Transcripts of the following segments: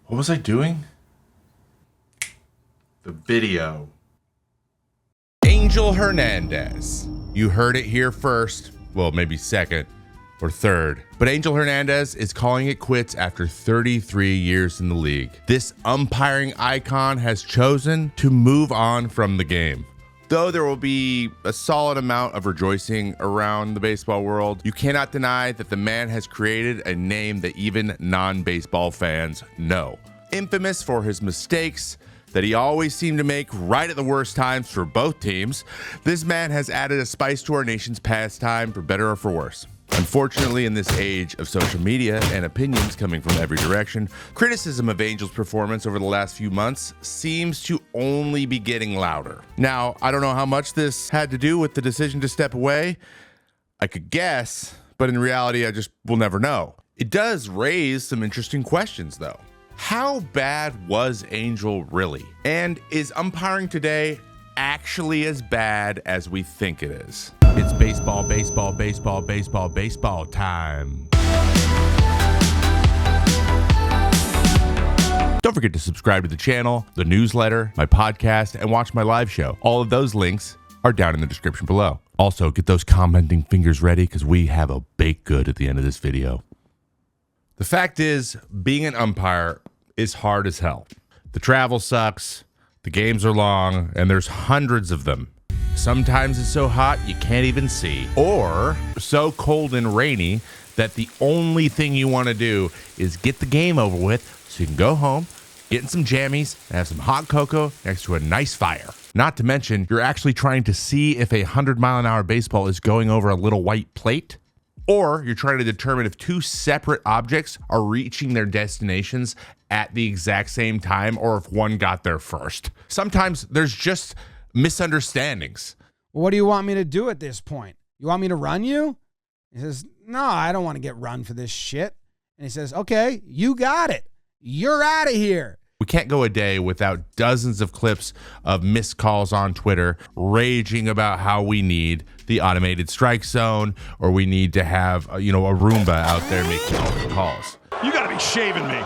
What was I doing? The video. Angel Hernandez. You heard it here first. Well, maybe second or third. But Angel Hernandez is calling it quits after 33 years in the league. This umpiring icon has chosen to move on from the game. Though there will be a solid amount of rejoicing around the baseball world, you cannot deny that the man has created a name that even non-baseball fans know. Infamous for his mistakes that he always seemed to make right at the worst times for both teams, this man has added a spice to our nation's pastime, for better or for worse. Unfortunately, in this age of social media and opinions coming from every direction, criticism of Angel's performance over the last few months seems to only be getting louder. Now, I don't know how much this had to do with the decision to step away. I could guess, but in reality, I just will never know. It does raise some interesting questions, though. How bad was Angel really? And is umpiring today actually as bad as we think it is? It's baseball, baseball, baseball, baseball, baseball time. Don't forget to subscribe to the channel, the newsletter, my podcast, and watch my live show. All of those links are down in the description below. Also, get those commenting fingers ready because we have a baked good at the end of this video. The fact is, being an umpire is hard as hell. The travel sucks, the games are long, and there's hundreds of them. Sometimes it's so hot you can't even see, or so cold and rainy that the only thing you want to do is get the game over with so you can go home, get in some jammies, and have some hot cocoa next to a nice fire. Not to mention, you're actually trying to see if a 100-mile-an-hour baseball is going over a little white plate, or you're trying to determine if two separate objects are reaching their destinations at the exact same time, or if one got there first. Sometimes there's just misunderstandings. What do you want me to do at this point? You want me to run you? He says, no, I don't want to get run for this shit. And he says, okay, you got it. You're out of here. We can't go a day without dozens of clips of missed calls on Twitter raging about how we need the automated strike zone, or we need to have, a Roomba out there making all the calls. You got to be shaving me.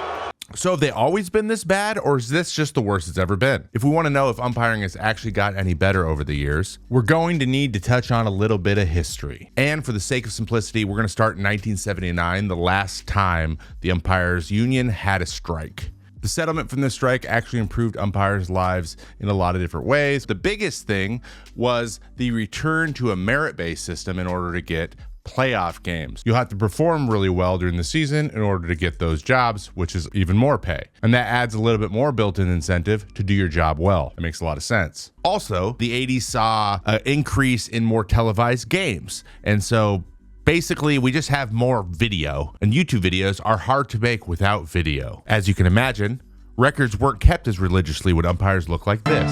So have they always been this bad, or is this just the worst it's ever been? If we want to know if umpiring has actually got any better over the years, we're going to need to touch on a little bit of history. And for the sake of simplicity, we're going to start in 1979, the last time the umpires union had a strike. The settlement from this strike actually improved umpires' lives in a lot of different ways. The biggest thing was the return to a merit-based system in order to get playoff games. You'll have to perform really well during the season in order to get those jobs, which is even more pay. And that adds a little bit more built-in incentive to do your job well. It makes a lot of sense. Also, the 80s saw an increase in more televised games. And so basically, we just have more video, and YouTube videos are hard to make without video. As you can imagine, records weren't kept as religiously when umpires look like this.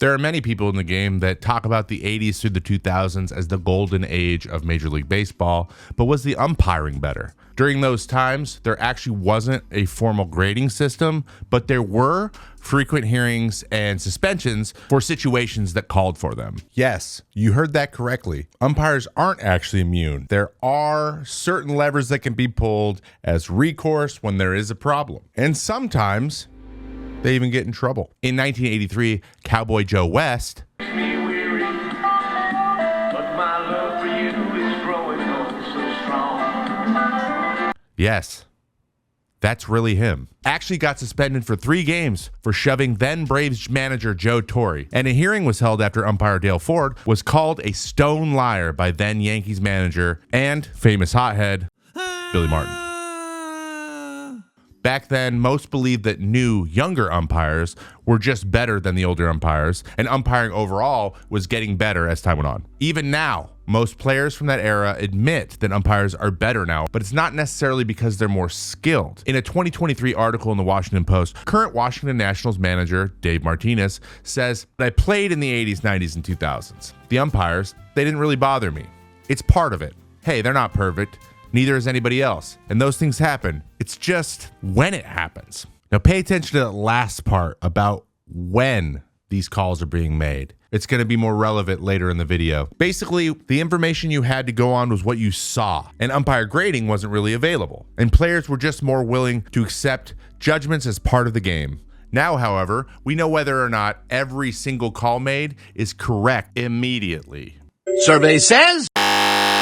There are many people in the game that talk about the 80s through the 2000s as the golden age of Major League Baseball, but was the umpiring better? During those times, there actually wasn't a formal grading system, but there were frequent hearings and suspensions for situations that called for them. Yes, you heard that correctly. Umpires aren't actually immune. There are certain levers that can be pulled as recourse when there is a problem. And sometimes they even get in trouble. In 1983, Cowboy Joe West yes, that's really him, actually got suspended for 3 games for shoving then Braves manager Joe Torre. And a hearing was held after umpire Dale Ford was called a stone liar by then Yankees manager and famous hothead Billy Martin. Back then, most believed that new, younger umpires were just better than the older umpires, and umpiring overall was getting better as time went on. Even now, most players from that era admit that umpires are better now, but it's not necessarily because they're more skilled. In a 2023 article in the Washington Post, current Washington Nationals manager Dave Martinez says, I played in the 80s, 90s, and 2000s. The umpires, they didn't really bother me. It's part of it. Hey, they're not perfect. Neither is anybody else. And those things happen. It's just when it happens. Now pay attention to that last part about when these calls are being made. It's going to be more relevant later in the video. Basically, the information you had to go on was what you saw, and umpire grading wasn't really available, and players were just more willing to accept judgments as part of the game. Now, however, we know whether or not every single call made is correct immediately. Survey says.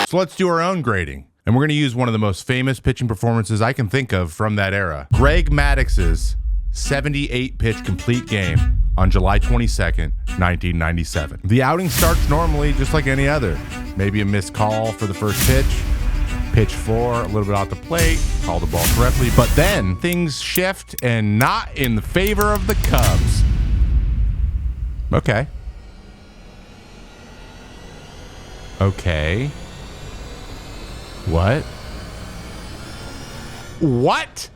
So let's do our own grading. And we're going to use one of the most famous pitching performances I can think of from that era. Greg Maddox's 78-pitch complete game on July 22nd, 1997. The outing starts normally just like any other. Maybe a missed call for the first pitch. Pitch 4, a little bit off the plate, call the ball correctly. But then things shift and not in the favor of the Cubs. Okay. What?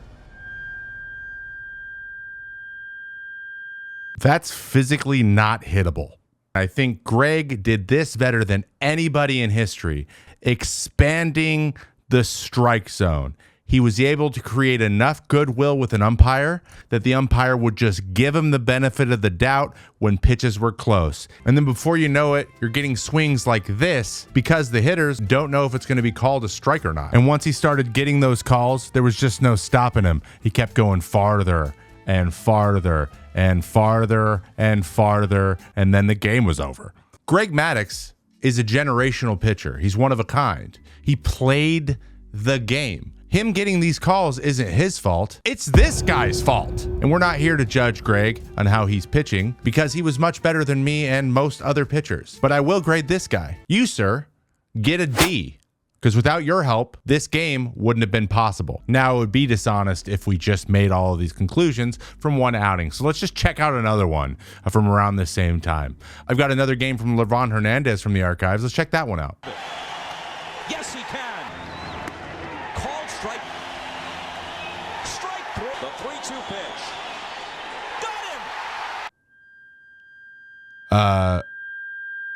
That's physically not hittable. I think Greg did this better than anybody in history, expanding the strike zone. He was able to create enough goodwill with an umpire that the umpire would just give him the benefit of the doubt when pitches were close. And then before you know it, you're getting swings like this because the hitters don't know if it's going to be called a strike or not. And once he started getting those calls, there was just no stopping him. He kept going farther and farther and farther and farther, and then the game was over. Greg Maddux is a generational pitcher. He's one of a kind. He played the game. Him getting these calls isn't his fault. It's this guy's fault. And we're not here to judge Greg on how he's pitching because he was much better than me and most other pitchers. But I will grade this guy. You, sir, get a D. Because without your help, this game wouldn't have been possible. Now, it would be dishonest if we just made all of these conclusions from one outing. So let's just check out another one from around the same time. I've got another game from Hernandez from the archives. Let's check that one out. Yes, he can. Called strike. Strike through the 3-2 pitch. Got him.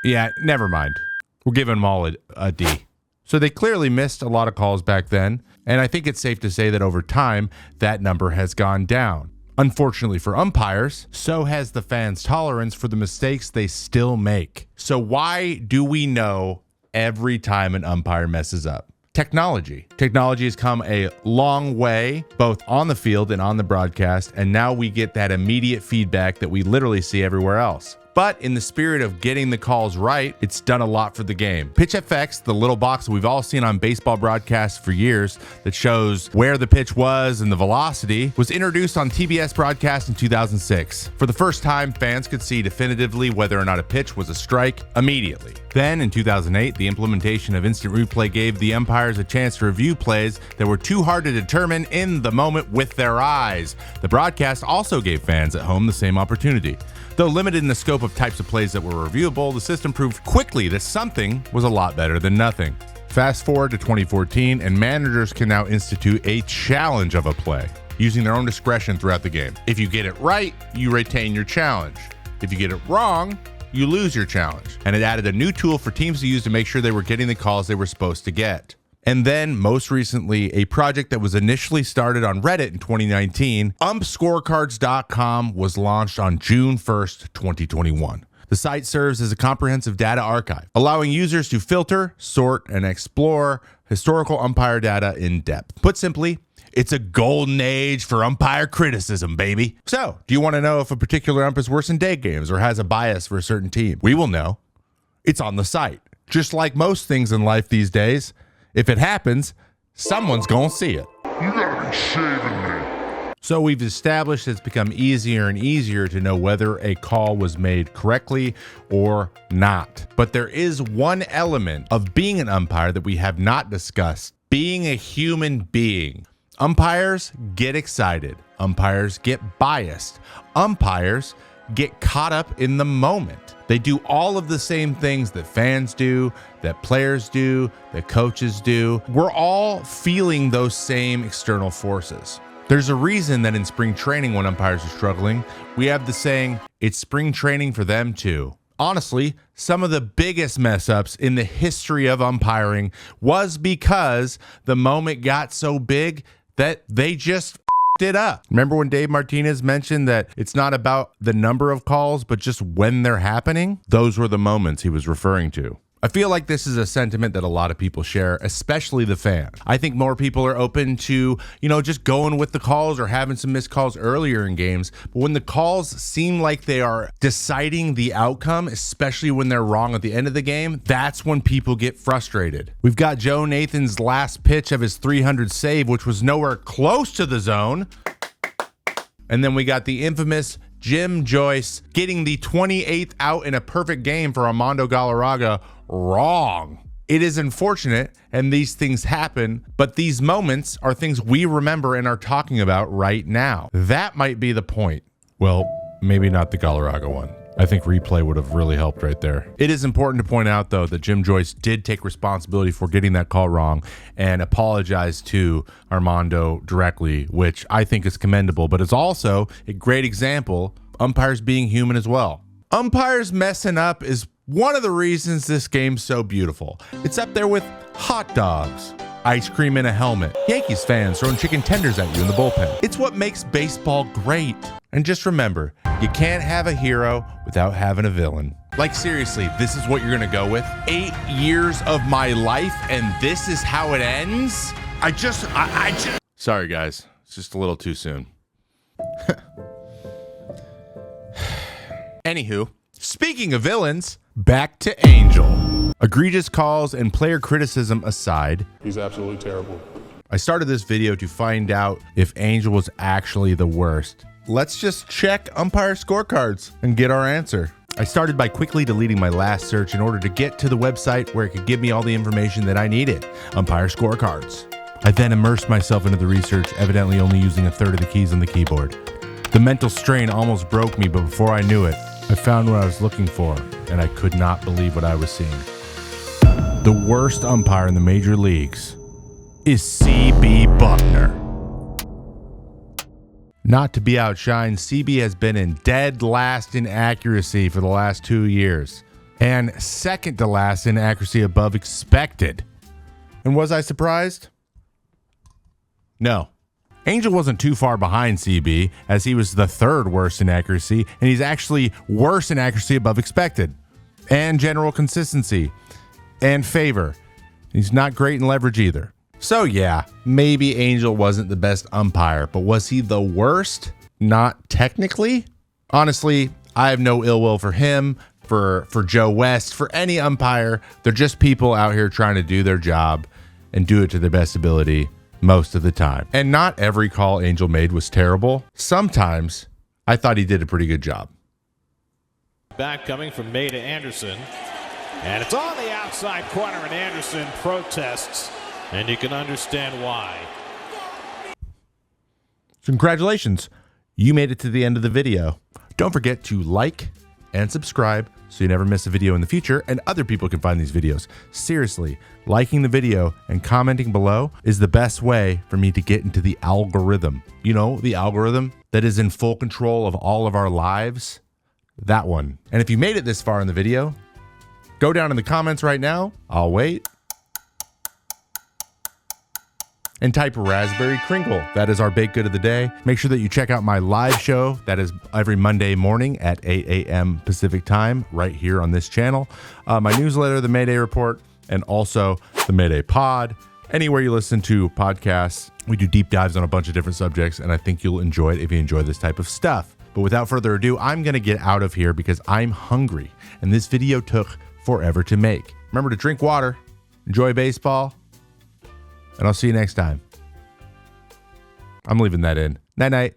Yeah, never mind. We'll give them all a D. So they clearly missed a lot of calls back then, and I think it's safe to say that over time, that number has gone down. Unfortunately for umpires, so has the fans' tolerance for the mistakes they still make. So why do we know every time an umpire messes up? Technology. Technology has come a long way, both on the field and on the broadcast, and now we get that immediate feedback that we literally see everywhere else. But in the spirit of getting the calls right, it's done a lot for the game. PitchFX, the little box that we've all seen on baseball broadcasts for years that shows where the pitch was and the velocity, was introduced on TBS broadcast in 2006. For the first time, fans could see definitively whether or not a pitch was a strike immediately. Then, in 2008, the implementation of instant replay gave the umpires a chance to review plays that were too hard to determine in the moment with their eyes. The broadcast also gave fans at home the same opportunity. Though limited in the scope of types of plays that were reviewable, the system proved quickly that something was a lot better than nothing. Fast forward to 2014, and managers can now institute a challenge of a play, using their own discretion throughout the game. If you get it right, you retain your challenge. If you get it wrong, you lose your challenge. And it added a new tool for teams to use to make sure they were getting the calls they were supposed to get. And then, most recently, a project that was initially started on Reddit in 2019, umpscorecards.com, was launched on June 1st, 2021. The site serves as a comprehensive data archive, allowing users to filter, sort, and explore historical umpire data in depth. Put simply, it's a golden age for umpire criticism, baby. So, do you want to know if a particular ump is worse in day games or has a bias for a certain team? We will know. It's on the site. Just like most things in life these days, if it happens, someone's gonna see it. You gotta be shaving me. So we've established it's become easier and easier to know whether a call was made correctly or not. But there is one element of being an umpire that we have not discussed: being a human being. Umpires get excited. Umpires get biased. Umpires get caught up in the moment. They do all of the same things that fans do, that players do, that coaches do. We're all feeling those same external forces. There's a reason that in spring training, when umpires are struggling, we have the saying, it's spring training for them too. Honestly, some of the biggest mess ups in the history of umpiring was because the moment got so big that they just it up. Remember when Dave Martinez mentioned that it's not about the number of calls, but just when they're happening? Those were the moments he was referring to. I feel like this is a sentiment that a lot of people share, especially the fans. I think more people are open to, just going with the calls or having some missed calls earlier in games. But when the calls seem like they are deciding the outcome, especially when they're wrong at the end of the game, that's when people get frustrated. We've got Joe Nathan's last pitch of his 300 save, which was nowhere close to the zone. And then we got the infamous Jim Joyce getting the 28th out in a perfect game for Armando Galarraga wrong. It is unfortunate, and these things happen, but these moments are things we remember and are talking about right now. That might be the point. Well, maybe not the Galarraga one. I think replay would have really helped right there. It is important to point out, though, that Jim Joyce did take responsibility for getting that call wrong and apologized to Armando directly, which I think is commendable, but it's also a great example, umpires being human as well. Umpires messing up is one of the reasons this game's so beautiful. It's up there with hot dogs, ice cream in a helmet, Yankees fans throwing chicken tenders at you in the bullpen. It's what makes baseball great. And just remember, you can't have a hero without having a villain. Like, seriously, this is what you're gonna go with? 8 years of my life and this is how it ends? I just... Sorry, guys. It's just a little too soon. Anywho, speaking of villains, back to Angel. Egregious calls and player criticism aside, He's absolutely terrible. I started this video to find out if Angel was actually the worst. Let's just check umpire scorecards and get our answer. I started by quickly deleting my last search in order to get to the website where it could give me all the information that I needed, umpire scorecards. I then immersed myself into the research, evidently only using a third of the keys on the keyboard. The mental strain almost broke me, but before I knew it, I found what I was looking for, and I could not believe what I was seeing. The worst umpire in the major leagues is C.B. Buckner. Not to be outshined, CB has been in dead last in accuracy for the last 2 years, and second to last in accuracy above expected. And was I surprised? No. Angel wasn't too far behind CB, as he was the third worst in accuracy, and he's actually worse in accuracy above expected, and general consistency, and favor. He's not great in leverage either. So yeah, maybe Angel wasn't the best umpire, but was he the worst? Not technically. Honestly, I have no ill will for him, for Joe West, for any umpire. They're just people out here trying to do their job and do it to their best ability most of the time. And not every call Angel made was terrible. Sometimes I thought he did a pretty good job. Back coming from Mayday Anderson. And it's on the outside corner, and Anderson protests. And you can understand why. Congratulations. You made it to the end of the video. Don't forget to like and subscribe so you never miss a video in the future and other people can find these videos. Seriously, liking the video and commenting below is the best way for me to get into the algorithm. You know, the algorithm that is in full control of all of our lives. That one. And if you made it this far in the video, go down in the comments right now. I'll wait. And type raspberry crinkle. That is our baked good of the day. Make sure that you check out my live show. That is every Monday morning at 8 a.m. Pacific time, right here on this channel. My newsletter, the Mayday Report, and also the Mayday Pod. Anywhere you listen to podcasts, we do deep dives on a bunch of different subjects, and I think you'll enjoy it if you enjoy this type of stuff. But without further ado, I'm gonna get out of here because I'm hungry, and this video took forever to make. Remember to drink water, enjoy baseball, and I'll see you next time. I'm leaving that in. Night-night.